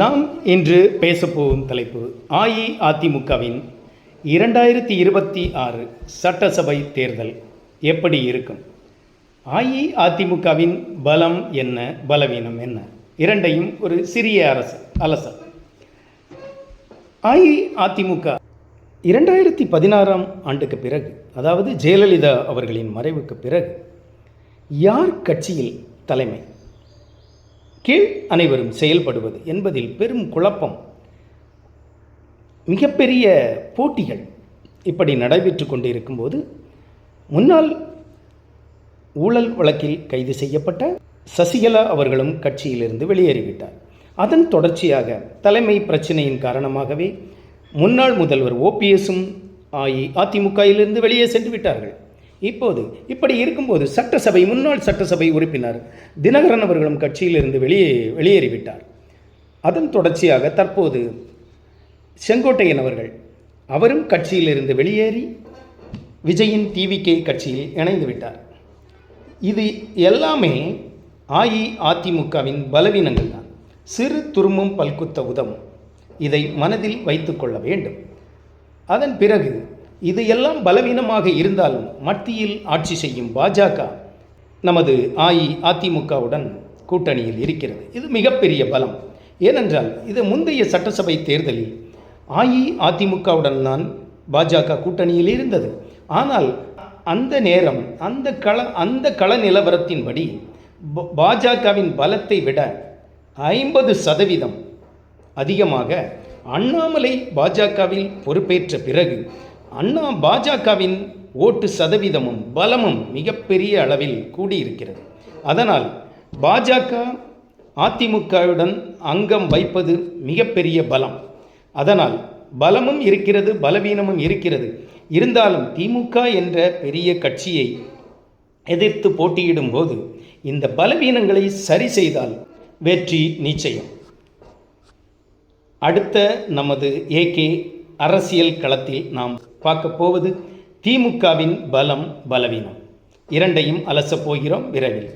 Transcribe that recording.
நாம் இன்று பேசப்போகும் தலைப்பு அஇஅதிமுகவின் 2026 சட்டசபை தேர்தல் எப்படி இருக்கும்? அஇஅதிமுகவின் பலம் என்ன, பலவீனம் என்ன, இரண்டையும் ஒரு சிறிய அலசல். அஇஅதிமுக 2016ஆம் ஆண்டுக்கு பிறகு, அதாவது ஜெயலலிதா அவர்களின் மறைவுக்கு பிறகு, யார் கட்சியில் தலைமை, கீழ் அனைவரும் செயல்படுவது என்பதில் பெரும் குழப்பம், மிகப்பெரிய போட்டிகள் இப்படி நடைபெற்று கொண்டிருக்கும்போது, முன்னாள் ஊழல் வழக்கில் கைது செய்யப்பட்ட சசிகலா அவர்களும் கட்சியிலிருந்து வெளியேறிவிட்டார். அதன் தொடர்ச்சியாக தலைமை பிரச்சனையின் காரணமாகவே முன்னாள் முதல்வர் ஓபிஎஸும் அஇஅதிமுகவிலிருந்து வெளியே சென்று விட்டார்கள். இப்போது இப்படி இருக்கும்போது முன்னாள் சட்டசபை உறுப்பினர் தினகரன் அவர்களும் கட்சியிலிருந்து வெளியேறிவிட்டார். அதன் தொடர்ச்சியாக தற்போது செங்கோட்டையன் அவரும் கட்சியிலிருந்து வெளியேறி விஜயின் டிவிகே கட்சியில் இணைந்து விட்டார். இது எல்லாமே அஇஅதிமுகவின் பலவீனங்கள் தான். சிறு துரும்பும் பல்குத்த உதவும். இதை மனதில் வைத்து கொள்ள வேண்டும். அதன் பிறகு இது எல்லாம் பலவீனமாக இருந்தாலும் மத்தியில் ஆட்சி செய்யும் பாஜக நமது அஇஅதிமுகவுடன் கூட்டணியில் இருக்கிறது. இது மிகப்பெரிய பலம். ஏனென்றால் இது முந்தைய சட்டசபை தேர்தலில் அஇஅதிமுகவுடன் தான் பாஜக கூட்டணியில் இருந்தது. ஆனால் அந்த நேரம் அந்த கள நிலவரத்தின்படி பாஜகவின் பலத்தை விட 50% அதிகமாக அண்ணாமலை பாஜகவில் பொறுப்பேற்ற பிறகு பாஜகவின் ஓட்டு சதவீதமும் பலமும் மிகப்பெரிய அளவில் கூடியிருக்கிறது. அதனால் பாஜக அதிமுகவுடன் அங்கம் வைப்பது மிகப்பெரிய பலம். அதனால் பலமும் இருக்கிறது, பலவீனமும் இருக்கிறது. இருந்தாலும் திமுக என்ற பெரிய கட்சியை எதிர்த்து போட்டியிடும் போது இந்த பலவீனங்களை சரி செய்தால் வெற்றி நிச்சயம். அடுத்த நமது ஏகே அரசியல் களத்தில் நாம் பார்க்க போவது திமுகவின் பலம், பலவீனம் இரண்டையும் அலசப் போகிறோம் விரைவில்.